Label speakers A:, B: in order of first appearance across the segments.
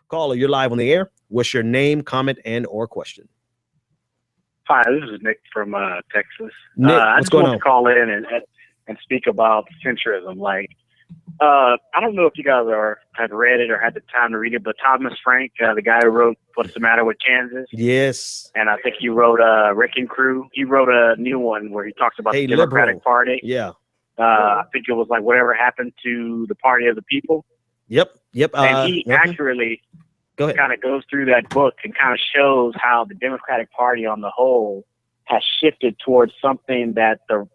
A: Caller, you're live on the air. What's your name, comment, and or question?
B: Hi, this is Nick from Texas.
A: Nick,
B: I
A: what's
B: just
A: going
B: want
A: on?
B: to call in and speak about centrism. Like, I don't know if you guys had read it or had the time to read it, but Thomas Frank, the guy who wrote "What's the Matter with Kansas,"
A: Yes.
B: and I think he wrote "Wrecking Crew." He wrote a new one where he talks about the Democratic
A: Liberal.
B: Party.
A: Yeah.
B: I think it was like whatever happened to the Party of the People.
A: Yep.
B: And he accurately kind of goes through that book and kind of shows how the Democratic Party on the whole has shifted towards something that the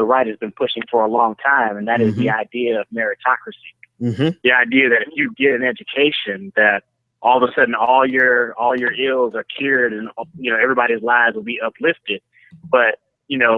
B: right has been pushing for a long time, and that is the idea of meritocracy. The idea that if you get an education, that all of a sudden all your ills are cured, and everybody's lives will be uplifted. But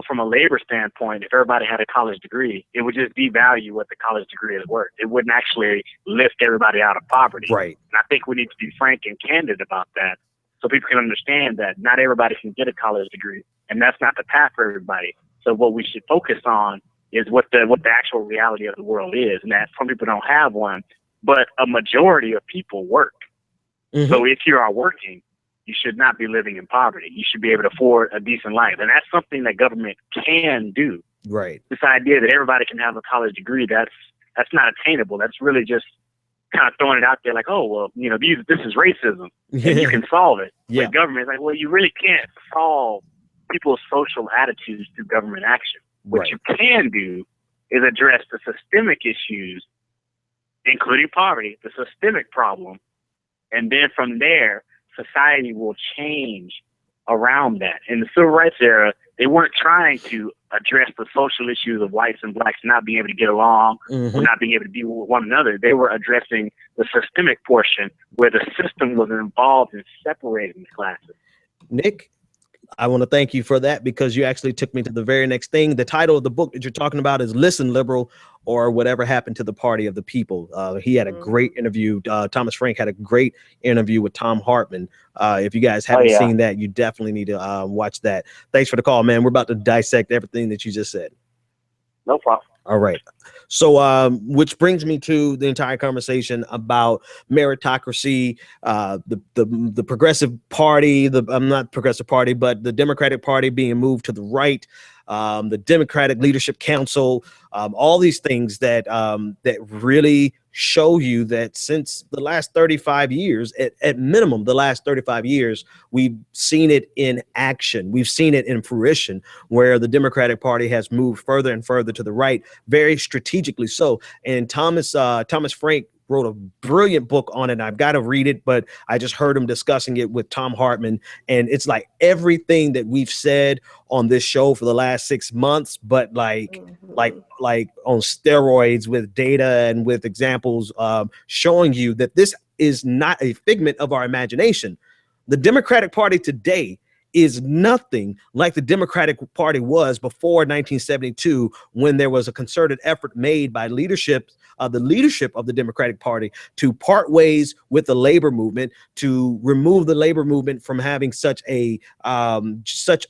B: from a labor standpoint, if everybody had a college degree, it would just devalue what the college degree is worth. It wouldn't actually lift everybody out of poverty.
A: Right.
B: And I think we need to be frank and candid about that, so people can understand that not everybody can get a college degree, and that's not the path for everybody. So what we should focus on is what the actual reality of the world is, and that some people don't have one, but a majority of people work. So if you are working, you should not be living in poverty. You should be able to afford a decent life. And that's something that government can do.
A: Right.
B: This idea that everybody can have a college degree, that's not attainable. That's really just kind of throwing it out there like, oh, well, this is racism and you can solve it.
A: Yeah.
B: But government is like, well, you really can't solve people's social attitudes through government action. What you can do is address the systemic issues, including poverty, the systemic problem. And then from there, society will change around that. In the civil rights era, they weren't trying to address the social issues of whites and blacks not being able to get along or not being able to be with one another. They were addressing the systemic portion where the system was involved in separating the classes.
A: Nick, I want to thank you for that, because you actually took me to the very next thing. The title of the book that you're talking about is Listen, Liberal, or Whatever Happened to the Party of the People. He had a great interview. Thomas Frank had a great interview with Tom Hartman. If you guys haven't seen that, you definitely need to watch that. Thanks for the call, man. We're about to dissect everything that you just said.
B: No problem.
A: All right. So, which brings me to the entire conversation about meritocracy, the progressive party, I'm not progressive party, but the Democratic Party being moved to the right, the Democratic Leadership Council, all these things that really show you that since the last 35 years, at minimum, the last 35 years, we've seen it in action. We've seen it in fruition, where the Democratic Party has moved further and further to the right, very strategically so. And Thomas Frank wrote a brilliant book on it. I've got to read it, but I just heard him discussing it with Tom Hartman. And it's like everything that we've said on this show for the last 6 months, but like on steroids, with data and with examples, showing you that this is not a figment of our imagination. The Democratic Party today is nothing like the Democratic Party was before 1972, when there was a concerted effort made by the leadership of the Democratic Party to part ways with the labor movement, to remove the labor movement from having such an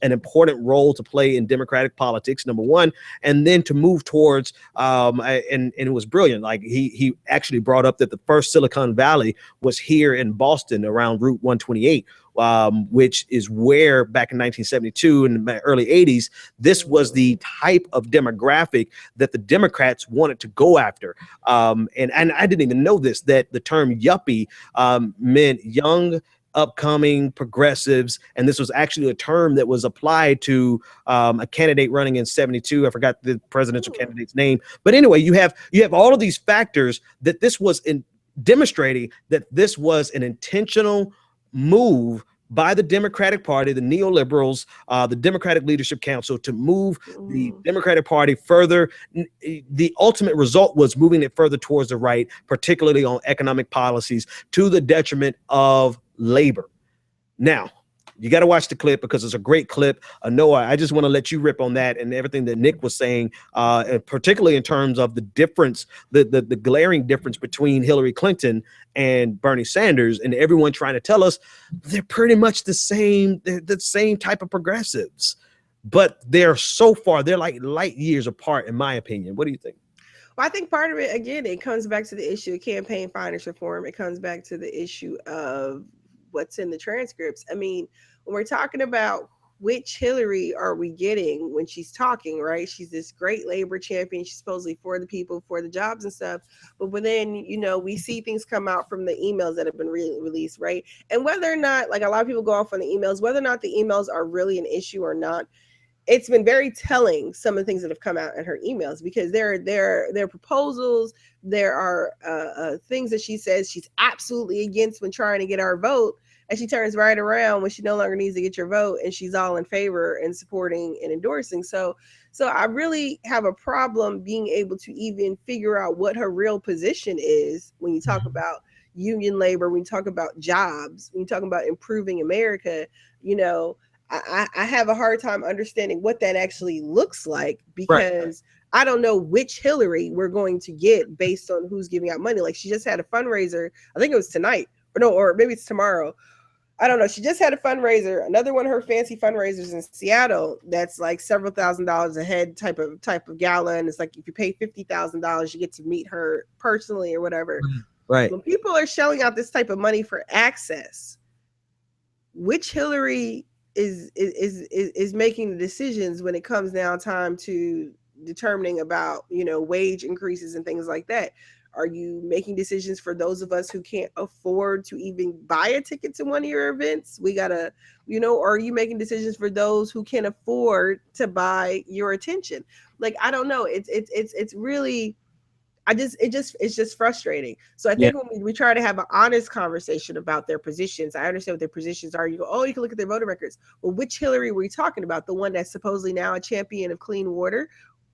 A: important role to play in democratic politics, number one, and then to move towards and it was brilliant. Like he actually brought up that the first Silicon Valley was here in Boston around Route 128. Which is where back in 1972 in the early 80s, this was the type of demographic that the Democrats wanted to go after. And I didn't even know this, that the term yuppie meant young, upcoming progressives. And this was actually a term that was applied to a candidate running in 72. I forgot the presidential candidate's name. But anyway, you have all of these factors that this was demonstrating that this was an intentional move by the Democratic Party, the neoliberals, the Democratic Leadership Council, to move the Democratic Party further. The ultimate result was moving it further towards the right, particularly on economic policies, to the detriment of labor. Now, you got to watch the clip, because it's a great clip. Noah, I just want to let you rip on that and everything that Nick was saying, particularly in terms of the difference, the glaring difference between Hillary Clinton and Bernie Sanders, and everyone trying to tell us they're pretty much the same. They're the same type of progressives, but they're like light years apart, in my opinion. What do you think?
C: Well, I think part of it, again, it comes back to the issue of campaign finance reform. It comes back to the issue of what's in the transcripts. I mean, when we're talking about which Hillary are we getting when she's talking, right? She's this great labor champion. She's supposedly for the people, for the jobs and stuff. But then, we see things come out from the emails that have been released, right? And whether or not, like a lot of people go off on the emails, whether or not the emails are really an issue or not, it's been very telling, some of the things that have come out in her emails, because there are proposals, there are things that she says she's absolutely against when trying to get our vote, and she turns right around when she no longer needs to get your vote, and she's all in favor and supporting and endorsing. So I really have a problem being able to even figure out what her real position is when you talk about union labor, when you talk about jobs, when you talk about improving America. I have a hard time understanding what that actually looks like, because I don't know which Hillary we're going to get based on who's giving out money. Like, she just had a fundraiser, I think it was tonight, or maybe it's tomorrow. I don't know. She just had a fundraiser, another one of her fancy fundraisers in Seattle that's like several $1,000s a head type of gala. And it's like, if you pay $50,000, you get to meet her personally or whatever.
A: Right.
C: When people are shelling out this type of money for access, which Hillary is making the decisions when it comes down time to determining about, wage increases and things like that? Are you making decisions for those of us who can't afford to even buy a ticket to one of your events? We gotta, or are you making decisions for those who can afford to buy your attention? Like, I don't know. It's really, it's just frustrating. So I think when we try to have an honest conversation about their positions, I understand what their positions are. You go, oh, you can look at their voter records. Well, which Hillary were we talking about? The one that's supposedly now a champion of clean water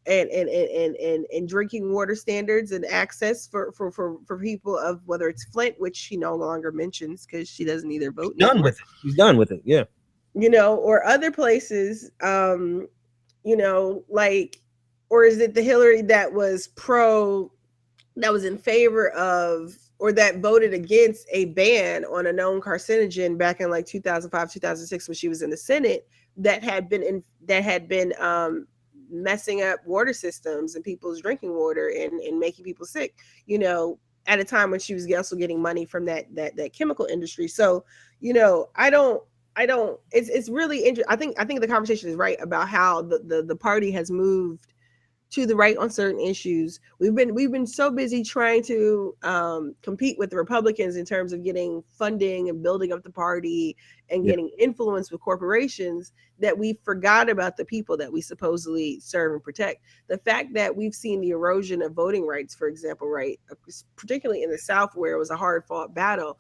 C: and drinking water standards and access for people of, whether it's Flint, which she no longer mentions because she doesn't either vote.
A: She's done with it. Yeah.
C: Or other places, like, or is it the Hillary that was in favor of, or that voted against a ban on a known carcinogen back in like 2005, 2006, when she was in the Senate, that had been messing up water systems and people's drinking water and making people sick, at a time when she was also getting money from that chemical industry. So, I don't, it's really interesting. I think the conversation is right about how the party has moved to the right on certain issues. We've been so busy trying to compete with the Republicans in terms of getting funding and building up the party and getting influence with corporations, that we forgot about the people that we supposedly serve and protect. The fact that we've seen the erosion of voting rights, for example, right, particularly in the South, where it was a hard fought battle,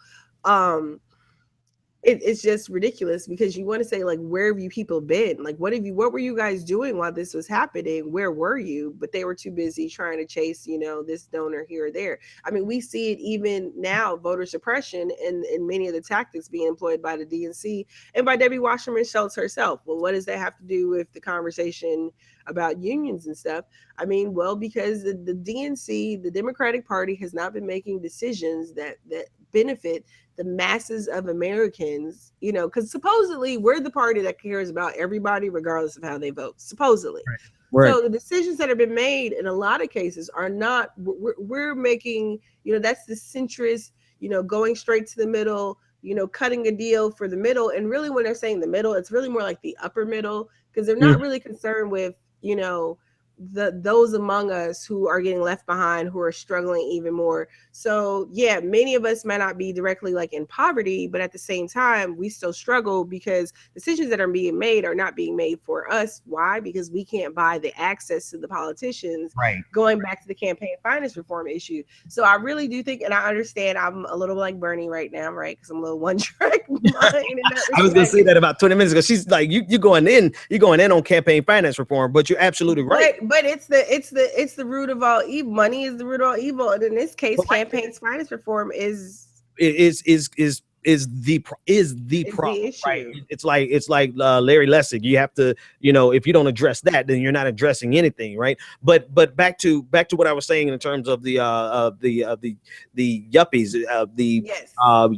C: it's just ridiculous, because you want to say, like, where have you people been? Like, what were you guys doing while this was happening? Where were you? But they were too busy trying to chase, this donor here or there. I mean, we see it even now, voter suppression and many of the tactics being employed by the DNC and by Debbie Wasserman Schultz herself. Well, what does that have to do with the conversation about unions and stuff? I mean, well, because the DNC, the Democratic Party, has not been making decisions that benefit the masses of Americans, because supposedly we're the party that cares about everybody regardless of how they vote, supposedly. Right. So the decisions that have been made in a lot of cases are not, we're making, that's the centrist, going straight to the middle, cutting a deal for the middle. And really, when they're saying the middle, it's really more like the upper middle, because they're not really concerned with, those among us who are getting left behind, who are struggling even more. So yeah, many of us might not be directly like in poverty, but at the same time, we still struggle because decisions that are being made are not being made for us. Why? Because we can't buy the access to the politicians. Right. Going back to the campaign finance reform issue. So I really do think, and I understand I'm a little like Bernie right now, right? Because I'm a little one track mind.
A: I was going to say that about 20 minutes ago. She's like, you're going in on campaign finance reform, but you're absolutely right.
C: But it's the root of all evil. Money is the root of all evil, and in this case, campaign finance reform is the problem, right?
A: It's like Larry Lessig. You have to, if you don't address that, then you're not addressing anything, right? But back to what I was saying in terms of the yuppies,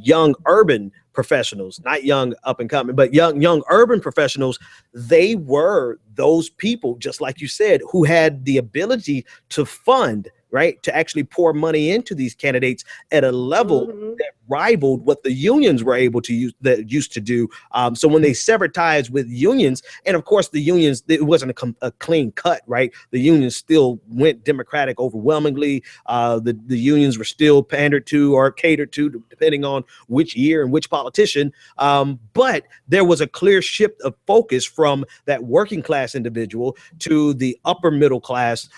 A: young urban professionals, not young up and coming, but young urban professionals. They were those people, just like you said, who had the ability to fund, right, to actually pour money into these candidates at a level that rivaled what the unions were able to use, that used to do. So when they severed ties with unions, and of course the unions, it wasn't a clean cut, right? The unions still went Democratic overwhelmingly. The unions were still pandered to or catered to, depending on which year and which politician. But there was a clear shift of focus from that working class individual to the upper middle class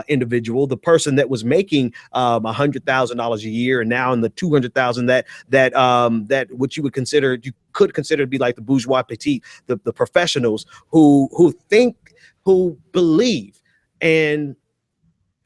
A: individual, the person that was making $100,000 a year, and now in the 200,000 that what you could consider to be like the bourgeois petite, the professionals who think, who believe and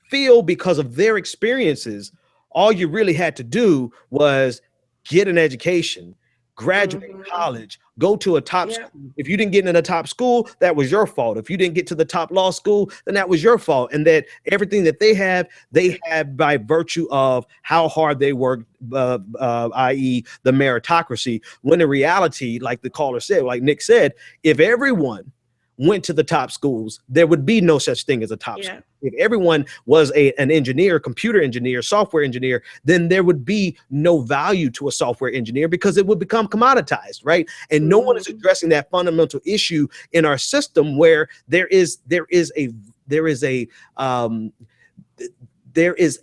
A: feel because of their experiences, all you really had to do was get an education, graduate college, go to a top school. If you didn't get in a top school, that was your fault. If you didn't get to the top law school, then that was your fault. And that everything that they have by virtue of how hard they work, i.e. the meritocracy. When in reality, like the caller said, like Nick said, if everyone went to the top schools, there would be no such thing as a top school. If everyone was an engineer, computer engineer, software engineer, then there would be no value to a software engineer because it would become commoditized, right? And no one is addressing that fundamental issue in our system where there is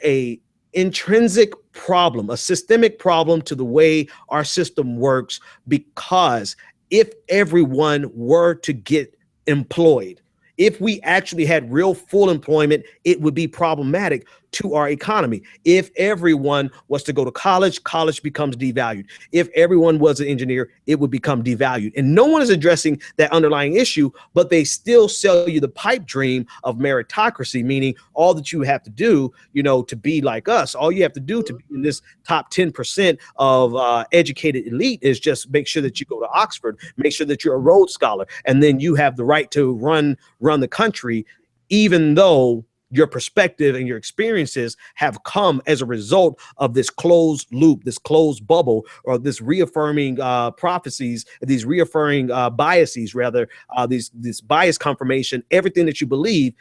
A: a intrinsic problem, a systemic problem to the way our system works, because if everyone were to get employed, if we actually had real full employment, it would be problematic to our economy. If everyone was to go to college, college becomes devalued. If everyone was an engineer, it would become devalued. And no one is addressing that underlying issue, but they still sell you the pipe dream of meritocracy, meaning all that you have to do, to be like us, all you have to do to be in this top 10% of educated elite is just make sure that you go to Oxford, make sure that you're a Rhodes Scholar, and then you have the right to run the country, even though your perspective and your experiences have come as a result of this closed loop, this closed bubble, or this reaffirming prophecies, these reaffirming biases, rather, this bias confirmation. Everything that you believe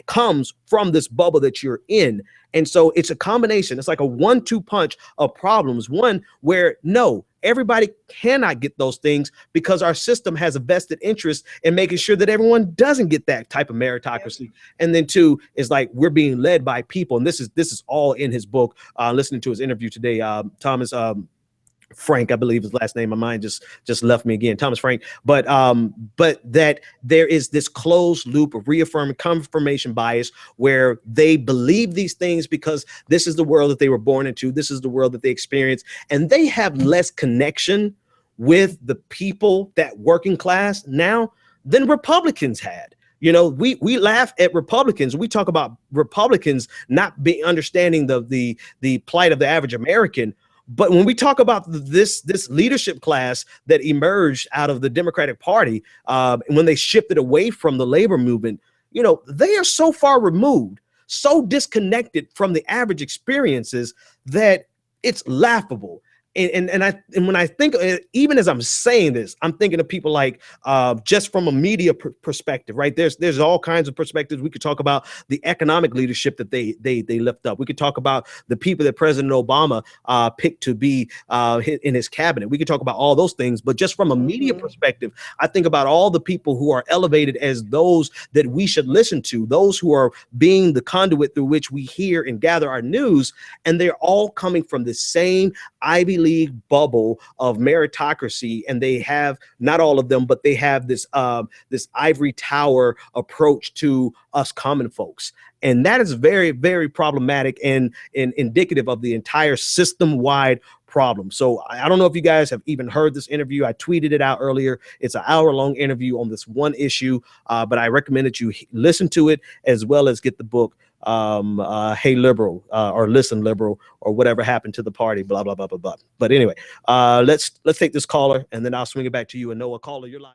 A: comes from this bubble that you're in. And so it's a combination. It's like a 1-2 punch of problems. One where everybody cannot get those things because our system has a vested interest in making sure that everyone doesn't get that type of meritocracy. And then two is like, we're being led by people. And this is all in his book. Listening to his interview today, Thomas Frank, I believe his last name. My mind just left me again. Thomas Frank. But that there is this closed loop of reaffirming confirmation bias where they believe these things because this is the world that they were born into. This is the world that they experience, and they have less connection with the people, that working class now, than Republicans had. We laugh at Republicans. We talk about Republicans not understanding the plight of the average American. But when we talk about this leadership class that emerged out of the Democratic Party, when they shifted away from the labor movement, they are so far removed, so disconnected from the average experiences that it's laughable. And when I think, even as I'm saying this, I'm thinking of people like just from a media perspective, right? There's all kinds of perspectives. We could talk about the economic leadership that they lift up. We could talk about the people that President Obama picked to be in his cabinet. We could talk about all those things. But just from a media perspective, I think about all the people who are elevated as those that we should listen to, those who are being the conduit through which we hear and gather our news. And they're all coming from the same Ivy League bubble of meritocracy, and they have, not all of them, but they have this this ivory tower approach to us common folks, and that is very, very problematic and indicative of the entire system-wide problem. So I don't know if you guys have even heard this interview. I tweeted it out earlier. It's an hour-long interview on this one issue, but I recommend that you listen to it as well as get the book. Hey Liberal, or Listen Liberal, or whatever happened to the party, blah blah blah blah blah. But anyway, let's take this caller, and then I'll swing it back to you. And Noah, caller, you're live.